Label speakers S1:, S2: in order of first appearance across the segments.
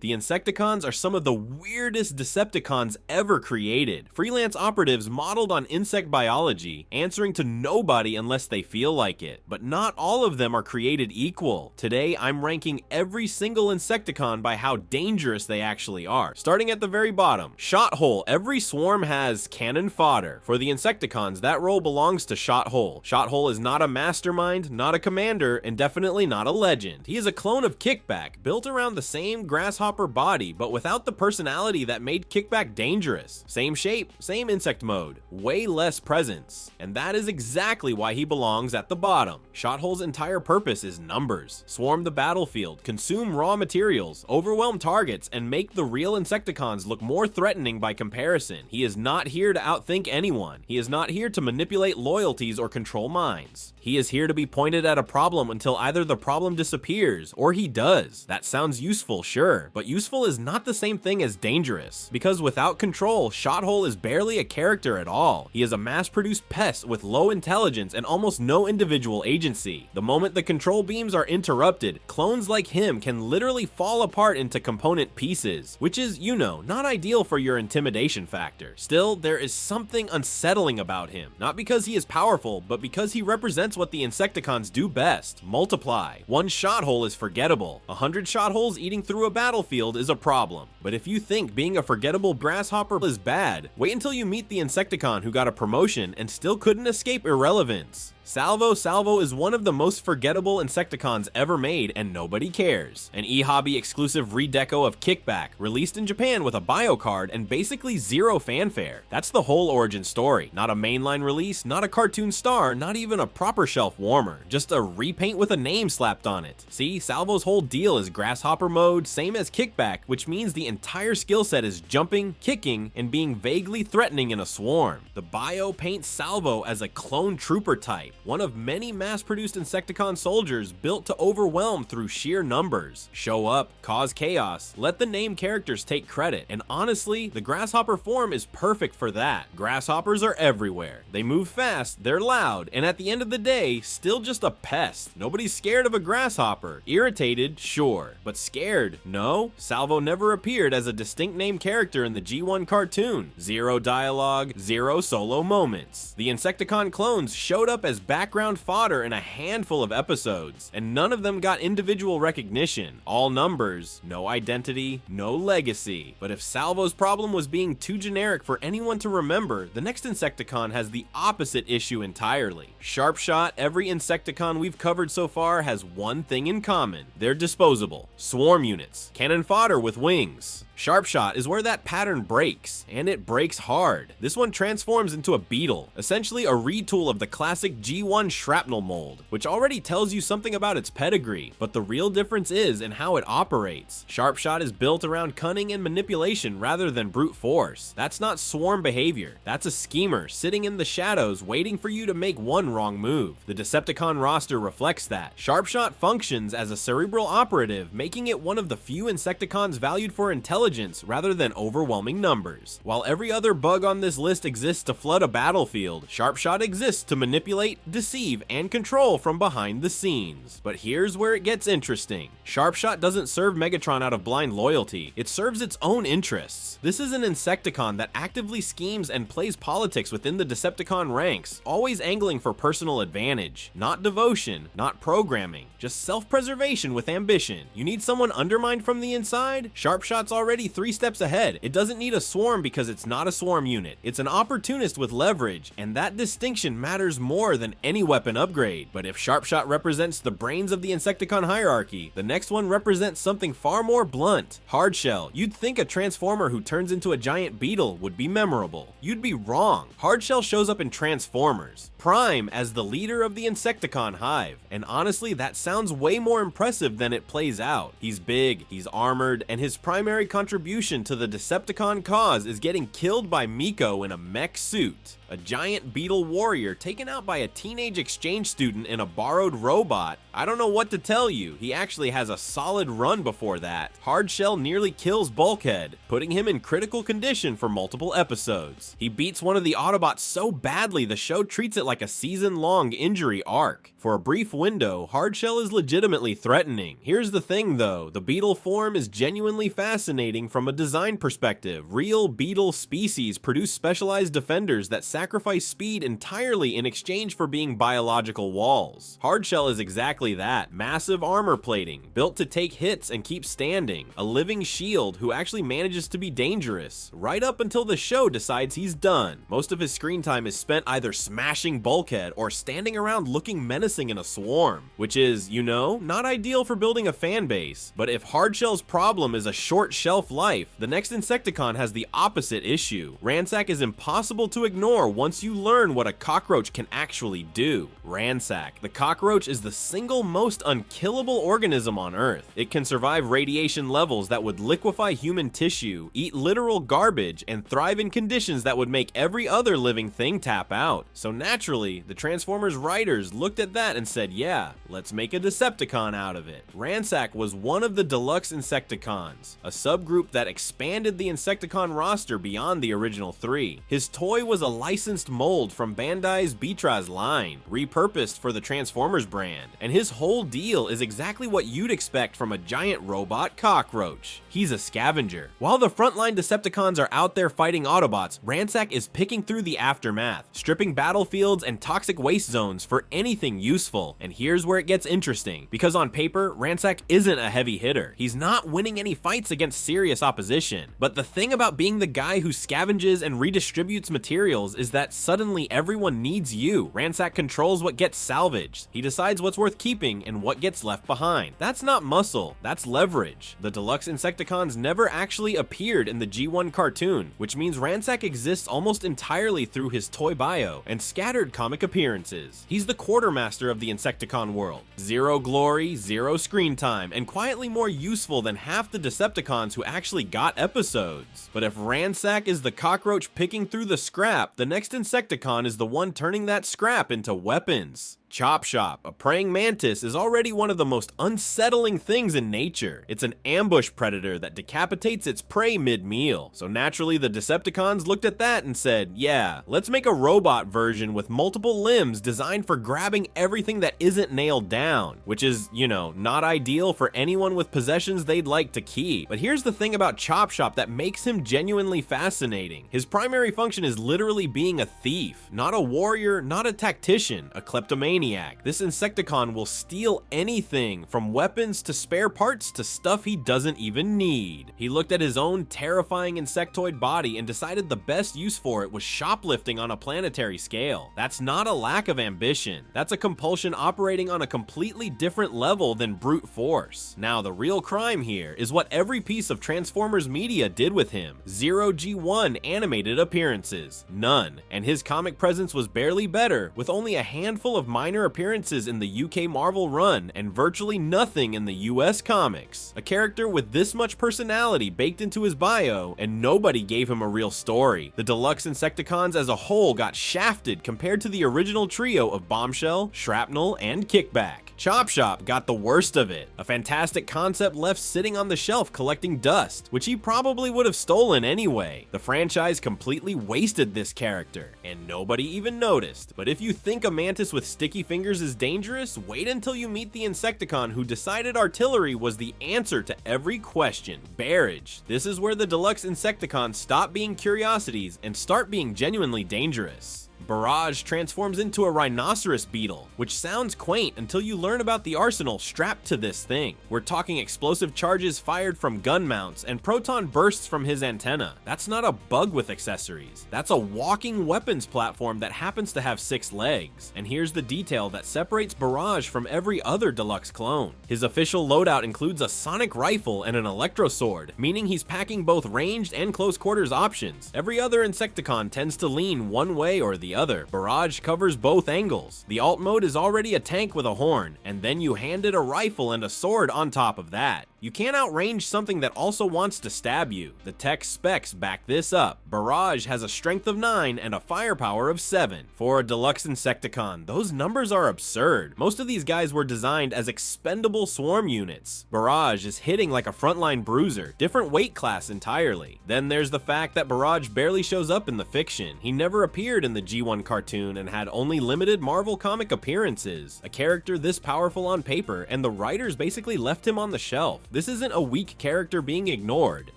S1: The Insecticons are some of the weirdest Decepticons ever created. Freelance operatives modeled on insect biology, answering to nobody unless they feel like it. But not all of them are created equal. Today, I'm ranking every single Insecticon by how dangerous they actually are. Starting at the very bottom, Shot Hole. Every swarm has cannon fodder. For the Insecticons, that role belongs to Shot Hole. Shot Hole is not a mastermind, not a commander, and definitely not a legend. He is a clone of Kickback, built around the same grasshopper body, but without the personality that made Kickback dangerous. Same shape, same insect mode, way less presence. And that is exactly why he belongs at the bottom. Shot Hole's entire purpose is numbers. Swarm the battlefield, consume raw materials, overwhelm targets, and make the real Insecticons look more threatening by comparison. He is not here to outthink anyone. He is not here to manipulate loyalties or control minds. He is here to be pointed at a problem until either the problem disappears or he does. That sounds useful, sure, but useful is not the same thing as dangerous, because without control, Shot Hole is barely a character at all. He is a mass-produced pest with low intelligence and almost no individual agency. The moment the control beams are interrupted, clones like him can literally fall apart into component pieces, which is, you know, not ideal for your intimidation factor. Still, there is something unsettling about him, not because he is powerful, but because he represents what the Insecticons do best: multiply. One Shot Hole is forgettable. 100 Shot Holes eating through a battlefield is a problem. But if you think being a forgettable grasshopper is bad, wait until you meet the Insecticon who got a promotion and still couldn't escape irrelevance. Salvo is one of the most forgettable Insecticons ever made, and nobody cares. An eHobby exclusive redeco of Kickback, released in Japan with a bio card and basically zero fanfare. That's the whole origin story. Not a mainline release, not a cartoon star, not even a proper shelf warmer. Just a repaint with a name slapped on it. See, Salvo's whole deal is grasshopper mode, same as Kickback, which means the entire skill set is jumping, kicking, and being vaguely threatening in a swarm. The bio paints Salvo as a clone trooper type, one of many mass-produced Insecticon soldiers built to overwhelm through sheer numbers. Show up, cause chaos, let the named characters take credit, and honestly, the grasshopper form is perfect for that. Grasshoppers are everywhere. They move fast, they're loud, and at the end of the day, still just a pest. Nobody's scared of a grasshopper. Irritated, sure, but scared, no. Salvo never appeared as a distinct named character in the G1 cartoon. Zero dialogue, zero solo moments. The Insecticon clones showed up as background fodder in a handful of episodes, and none of them got individual recognition. All numbers, no identity, no legacy. But if Salvo's problem was being too generic for anyone to remember, the next Insecticon has the opposite issue entirely. Sharpshot. Every Insecticon we've covered so far has one thing in common: they're disposable. Swarm units, cannon fodder with wings. Sharpshot is where that pattern breaks, and it breaks hard. This one transforms into a beetle, essentially a retool of the classic G1 shrapnel mold, which already tells you something about its pedigree, but the real difference is in how it operates. Sharpshot is built around cunning and manipulation rather than brute force. That's not swarm behavior. That's a schemer sitting in the shadows waiting for you to make one wrong move. The Decepticon roster reflects that. Sharpshot functions as a cerebral operative, making it one of the few Insecticons valued for intelligence rather than overwhelming numbers. While every other bug on this list exists to flood a battlefield, Sharpshot exists to manipulate, deceive, and control from behind the scenes. But here's where it gets interesting. Sharpshot doesn't serve Megatron out of blind loyalty, it serves its own interests. This is an Insecticon that actively schemes and plays politics within the Decepticon ranks, always angling for personal advantage. Not devotion, not programming, just self-preservation with ambition. You need someone undermined from the inside? Sharpshot's already 3 steps ahead. It doesn't need a swarm because it's not a swarm unit. It's an opportunist with leverage, and that distinction matters more than any weapon upgrade. But if Sharpshot represents the brains of the Insecticon hierarchy, the next one represents something far more blunt. Hardshell. You'd think a transformer who turns into a giant beetle would be memorable. You'd be wrong. Hardshell shows up in Transformers. Prime as the leader of the Insecticon hive, and honestly that sounds way more impressive than it plays out. He's big, he's armored, and his primary contribution contribution to the Decepticon cause is getting killed by Miko in a mech suit. A giant beetle warrior taken out by a teenage exchange student in a borrowed robot. I don't know what to tell you, he actually has a solid run before that. Hardshell nearly kills Bulkhead, putting him in critical condition for multiple episodes. He beats one of the Autobots so badly the show treats it like a season-long injury arc. For a brief window, Hardshell is legitimately threatening. Here's the thing though, the beetle form is genuinely fascinating from a design perspective. Real beetle species produce specialized defenders that sacrifice speed entirely in exchange for being biological walls. Hardshell is exactly that. Massive armor plating, built to take hits and keep standing. A living shield who actually manages to be dangerous, right up until the show decides he's done. Most of his screen time is spent either smashing Bulkhead or standing around looking menacing in a swarm, which is, you know, not ideal for building a fan base. But if Hardshell's problem is a short shelf life, the next Insecticon has the opposite issue. Ransack is impossible to ignore once you learn what a cockroach can actually do. Ransack. The cockroach is the single most unkillable organism on Earth. It can survive radiation levels that would liquefy human tissue, eat literal garbage, and thrive in conditions that would make every other living thing tap out. So naturally, the Transformers writers looked at that and said, yeah, let's make a Decepticon out of it. Ransack was one of the deluxe Insecticons, a subgroup that expanded the Insecticon roster beyond the original 3. His toy was a licensed mold from Bandai's Beatraz line, repurposed for the Transformers brand, and his whole deal is exactly what you'd expect from a giant robot cockroach. He's a scavenger. While the frontline Decepticons are out there fighting Autobots, Ransack is picking through the aftermath, stripping battlefields and toxic waste zones for anything useful. And here's where it gets interesting, because on paper, Ransack isn't a heavy hitter. He's not winning any fights against serious opposition. But the thing about being the guy who scavenges and redistributes materials is that suddenly everyone needs you. Ransack controls what gets salvaged. He decides what's worth keeping and what gets left behind. That's not muscle, that's leverage. The deluxe Insecticons never actually appeared in the G1 cartoon, which means Ransack exists almost entirely through his toy bio and scattered comic appearances. He's the quartermaster of the Insecticon world. Zero glory, zero screen time, and quietly more useful than half the Decepticons who actually got episodes. But if Ransack is the cockroach picking through the scrap, the next Insecticon is the one turning that scrap into weapons. Chop Shop, a praying mantis, is already one of the most unsettling things in nature. It's an ambush predator that decapitates its prey mid-meal. So naturally the Decepticons looked at that and said, yeah, let's make a robot version with multiple limbs designed for grabbing everything that isn't nailed down, which is, you know, not ideal for anyone with possessions they'd like to keep. But here's the thing about Chop Shop that makes him genuinely fascinating. His primary function is literally being a thief, not a warrior, not a tactician, a kleptomaniac. This Insecticon will steal anything from weapons to spare parts to stuff he doesn't even need. He looked at his own terrifying insectoid body and decided the best use for it was shoplifting on a planetary scale. That's not a lack of ambition. That's a compulsion operating on a completely different level than brute force. Now, the real crime here is what every piece of Transformers media did with him. Zero G1 animated appearances. None. And his comic presence was barely better, with only a handful of minor appearances in the UK Marvel run and virtually nothing in the US comics. A character with this much personality baked into his bio, and nobody gave him a real story. The deluxe Insecticons as a whole got shafted compared to the original trio of Bombshell, Shrapnel, and Kickback. Chop Shop got the worst of it. A fantastic concept left sitting on the shelf collecting dust, which he probably would have stolen anyway. The franchise completely wasted this character, and nobody even noticed. But if you think a mantis with sticky fingers is dangerous, wait until you meet the Insecticon who decided artillery was the answer to every question. Barrage. This is where the deluxe Insecticons stop being curiosities and start being genuinely dangerous. Barrage transforms into a rhinoceros beetle, which sounds quaint until you learn about the arsenal strapped to this thing. We're talking explosive charges fired from gun mounts and proton bursts from his antenna. That's not a bug with accessories. That's a walking weapons platform that happens to have 6 legs. And here's the detail that separates Barrage from every other deluxe clone. His official loadout includes a sonic rifle and an electro sword, meaning he's packing both ranged and close quarters options. Every other Insecticon tends to lean one way or the other. Barrage covers both angles. The alt mode is already a tank with a horn, and then you hand it a rifle and a sword on top of that. You can't outrange something that also wants to stab you. The tech specs back this up. Barrage has a strength of 9 and a firepower of 7. For a deluxe Insecticon, those numbers are absurd. Most of these guys were designed as expendable swarm units. Barrage is hitting like a frontline bruiser, different weight class entirely. Then there's the fact that Barrage barely shows up in the fiction. He never appeared in the G1 cartoon and had only limited Marvel comic appearances. A character this powerful on paper, and the writers basically left him on the shelf. This isn't a weak character being ignored.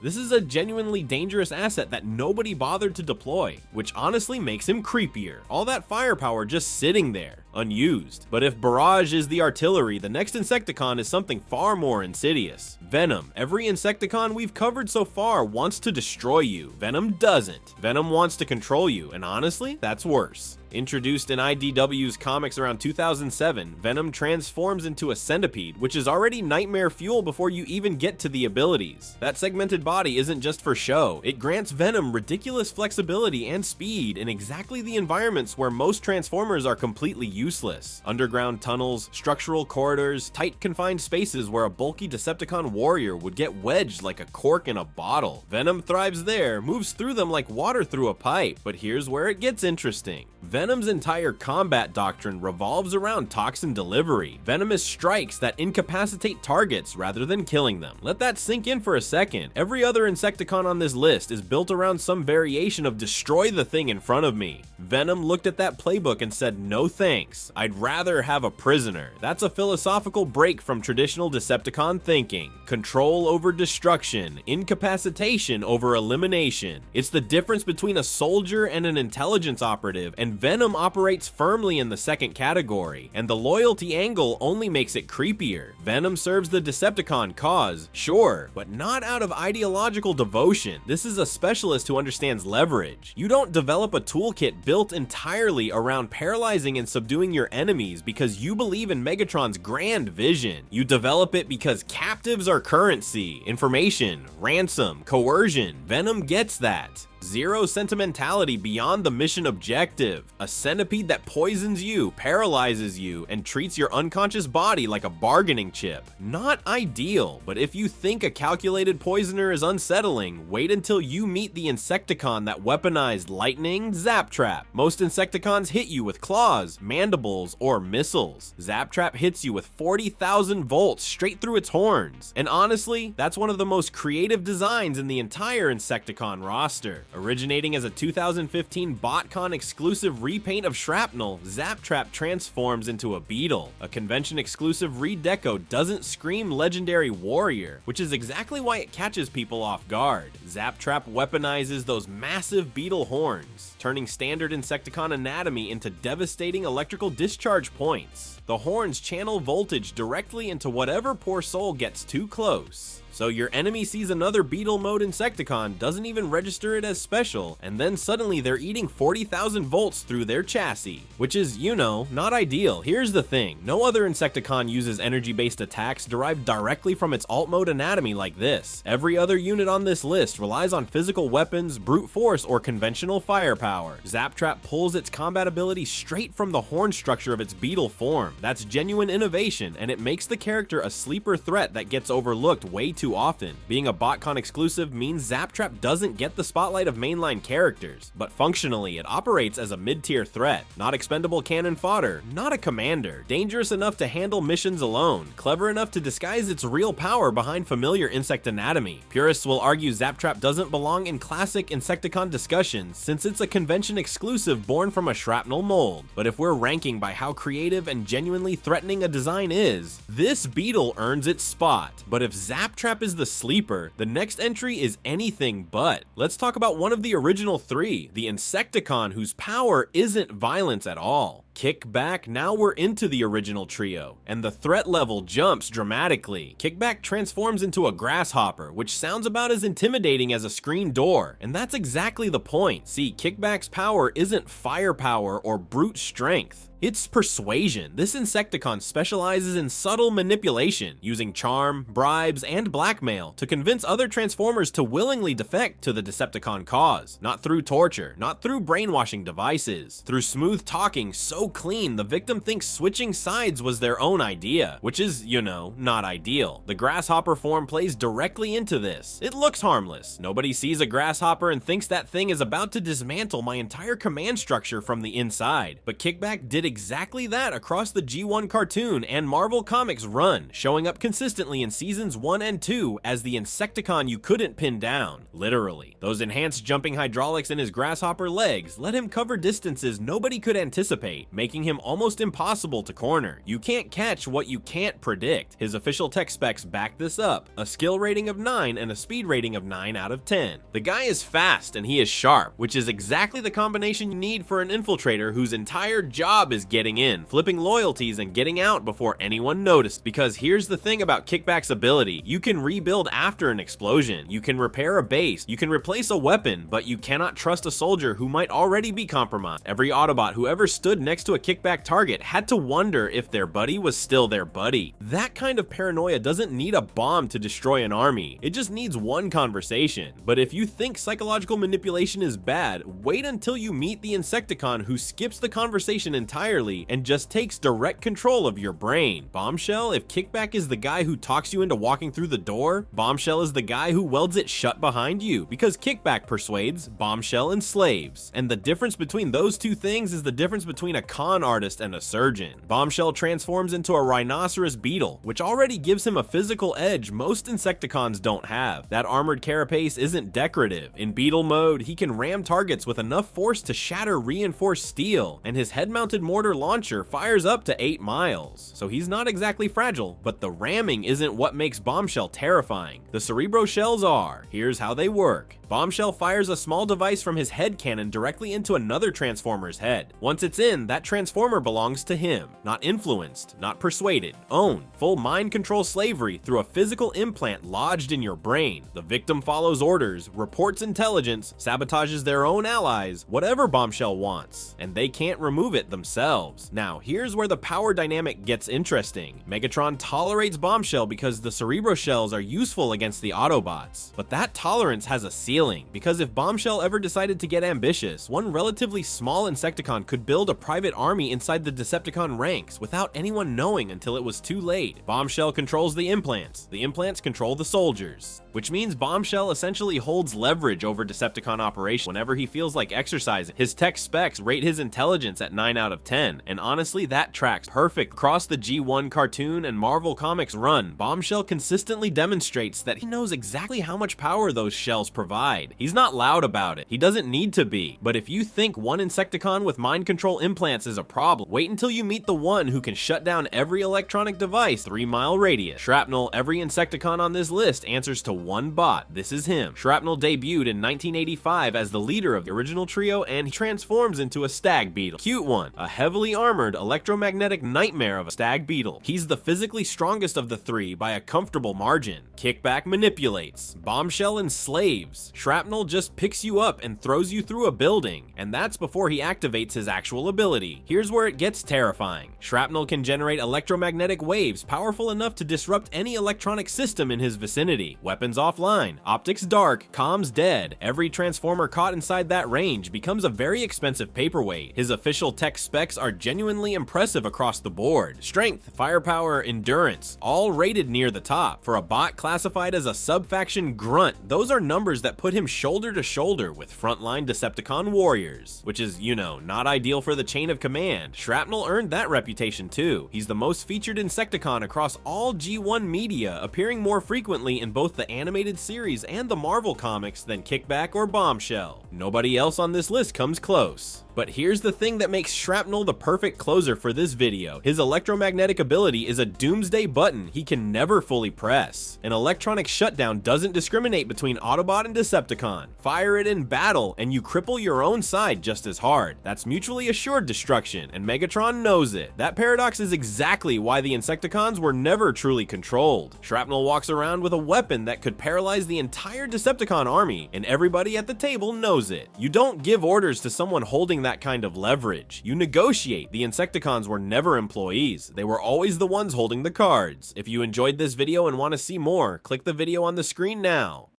S1: This is a genuinely dangerous asset that nobody bothered to deploy, which honestly makes him creepier. All that firepower just sitting there, unused. But if Barrage is the artillery, the next Insecticon is something far more insidious. Venom. Every Insecticon we've covered so far wants to destroy you. Venom doesn't. Venom wants to control you, and honestly, that's worse. Introduced in IDW's comics around 2007, Venom transforms into a centipede, which is already nightmare fuel before you even get to the abilities. That segmented body isn't just for show, it grants Venom ridiculous flexibility and speed in exactly the environments where most Transformers are completely useless. Underground tunnels, structural corridors, tight confined spaces where a bulky Decepticon warrior would get wedged like a cork in a bottle. Venom thrives there, moves through them like water through a pipe, but here's where it gets interesting. Venom's entire combat doctrine revolves around toxin delivery. Venomous strikes that incapacitate targets rather than killing them. Let that sink in for a second. Every other Insecticon on this list is built around some variation of destroy the thing in front of me. Venom looked at that playbook and said, no thanks, I'd rather have a prisoner. That's a philosophical break from traditional Decepticon thinking. Control over destruction, incapacitation over elimination. It's the difference between a soldier and an intelligence operative, and Venom operates firmly in the second category, and the loyalty angle only makes it creepier. Venom serves the Decepticon cause, sure, but not out of ideological devotion. This is a specialist who understands leverage. You don't develop a toolkit built entirely around paralyzing and subduing your enemies because you believe in Megatron's grand vision. You develop it because captives are currency, information, ransom, coercion. Venom gets that. Zero sentimentality beyond the mission objective. A centipede that poisons you, paralyzes you, and treats your unconscious body like a bargaining chip. Not ideal, but if you think a calculated poisoner is unsettling, wait until you meet the Insecticon that weaponized lightning, Zap Trap. Most Insecticons hit you with claws, mandibles, or missiles. Zap Trap hits you with 40,000 volts straight through its horns. And honestly, that's one of the most creative designs in the entire Insecticon roster. Originating as a 2015 BotCon exclusive repaint of Shrapnel, Zap Trap transforms into a beetle. A convention exclusive redeco doesn't scream legendary warrior, which is exactly why it catches people off guard. Zap Trap weaponizes those massive beetle horns, turning standard Insecticon anatomy into devastating electrical discharge points. The horns channel voltage directly into whatever poor soul gets too close. So your enemy sees another Beetle mode Insecticon, doesn't even register it as special, and then suddenly they're eating 40,000 volts through their chassis, which is, you know, not ideal. Here's the thing, no other Insecticon uses energy-based attacks derived directly from its alt mode anatomy like this. Every other unit on this list relies on physical weapons, brute force, or conventional firepower. Zap Trap pulls its combat ability straight from the horn structure of its Beetle form. That's genuine innovation, and it makes the character a sleeper threat that gets overlooked way too often. Being a BotCon exclusive means Zap Trap doesn't get the spotlight of mainline characters, but functionally it operates as a mid-tier threat. Not expendable cannon fodder, not a commander, dangerous enough to handle missions alone, clever enough to disguise its real power behind familiar insect anatomy. Purists will argue Zap Trap doesn't belong in classic Insecticon discussions since it's a convention exclusive born from a Shrapnel mold, but if we're ranking by how creative and genuinely threatening a design is, this beetle earns its spot. But if Zap Trap is the sleeper, the next entry is anything but. Let's talk about one of the original three, the Insecticon, whose power isn't violence at all. Kick back, now we're into the original trio, and the threat level jumps dramatically. Kickback transforms into a grasshopper, which sounds about as intimidating as a screen door, and that's exactly the point. See, Kickback's power isn't firepower or brute strength. It's persuasion. This Insecticon specializes in subtle manipulation, using charm, bribes, and blackmail to convince other Transformers to willingly defect to the Decepticon cause. Not through torture, not through brainwashing devices, through smooth talking so clean, the victim thinks switching sides was their own idea, which is, you know, not ideal. The grasshopper form plays directly into this. It looks harmless. Nobody sees a grasshopper and thinks that thing is about to dismantle my entire command structure from the inside. But Kickback did exactly that across the G1 cartoon and Marvel Comics run, showing up consistently in seasons 1 and 2 as the Insecticon you couldn't pin down, literally. Those enhanced jumping hydraulics in his grasshopper legs let him cover distances nobody could anticipate, making him almost impossible to corner. You can't catch what you can't predict. His official tech specs back this up, a skill rating of 9 and a speed rating of 9 out of 10. The guy is fast and he is sharp, which is exactly the combination you need for an infiltrator whose entire job is getting in, flipping loyalties and getting out before anyone noticed. Because here's the thing about Kickback's ability: you can rebuild after an explosion, you can repair a base, you can replace a weapon, but you cannot trust a soldier who might already be compromised. Every Autobot who ever stood next to a Kickback target had to wonder if their buddy was still their buddy. That kind of paranoia doesn't need a bomb to destroy an army, it just needs one conversation. But if you think psychological manipulation is bad, wait until you meet the Insecticon who skips the conversation entirely and just takes direct control of your brain. Bombshell, if Kickback is the guy who talks you into walking through the door, Bombshell is the guy who welds it shut behind you, because Kickback persuades, Bombshell enslaves. And the difference between those two things is the difference between a con artist and a surgeon. Bombshell transforms into a rhinoceros beetle, which already gives him a physical edge most Insecticons don't have. That armored carapace isn't decorative. In beetle mode, he can ram targets with enough force to shatter reinforced steel, and his head-mounted mortar launcher fires up to 8 miles. So he's not exactly fragile, but the ramming isn't what makes Bombshell terrifying. The Cerebro shells are. Here's how they work. Bombshell fires a small device from his head cannon directly into another Transformer's head. Once it's in, that Transformer belongs to him. Not influenced, not persuaded, owned. Full mind control slavery through a physical implant lodged in your brain. The victim follows orders, reports intelligence, sabotages their own allies, whatever Bombshell wants, and they can't remove it themselves. Now, here's where the power dynamic gets interesting. Megatron tolerates Bombshell because the Cerebro shells are useful against the Autobots, but that tolerance has a ceiling, because if Bombshell ever decided to get ambitious, one relatively small Insecticon could build a private army inside the Decepticon ranks without anyone knowing until it was too late. Bombshell controls the implants control the soldiers, which means Bombshell essentially holds leverage over Decepticon operations whenever he feels like exercising. His tech specs rate his intelligence at 9 out of 10, and honestly that tracks perfect. Across the G1 cartoon and Marvel Comics run, Bombshell consistently demonstrates that he knows exactly how much power those shells provide. He's not loud about it, he doesn't need to be, but if you think one Insecticon with mind control implants is a problem, wait until you meet the one who can shut down every electronic device 3-mile radius. Shrapnel, every Insecticon on this list answers to one bot. This is him. Shrapnel debuted in 1985 as the leader of the original trio, and he transforms into a stag beetle. Cute one, a heavily armored electromagnetic nightmare of a stag beetle. He's the physically strongest of the three by a comfortable margin. Kickback manipulates, Bombshell enslaves, Shrapnel just picks you up and throws you through a building, and that's before he activates his actual ability. Here's where it gets terrifying. Shrapnel can generate electromagnetic waves powerful enough to disrupt any electronic system in his vicinity. Weapons offline, optics dark, comms dead. Every Transformer caught inside that range becomes a very expensive paperweight. His official tech specs are genuinely impressive across the board. Strength, firepower, endurance, all rated near the top. For a bot classified as a sub-faction grunt, those are numbers that put him shoulder to shoulder with frontline Decepticon warriors, which is, you know, not ideal for the chain of command. Shrapnel earned that reputation too. He's the most featured Insecticon across all G1 media, appearing more frequently in both the animated series and the Marvel comics than Kickback or Bombshell. Nobody else on this list comes close. But here's the thing that makes Shrapnel the perfect closer for this video. His electromagnetic ability is a doomsday button he can never fully press. An electronic shutdown doesn't discriminate between Autobot and Decepticon. Fire it in battle and you cripple your own side just as hard. That's mutually assured destruction, and Megatron knows it. That paradox is exactly why the Insecticons were never truly controlled. Shrapnel walks around with a weapon that could paralyze the entire Decepticon army, and everybody at the table knows it. You don't give orders to someone holding that kind of leverage. You negotiate. The Insecticons were never employees. They were always the ones holding the cards. If you enjoyed this video and want to see more, click the video on the screen now.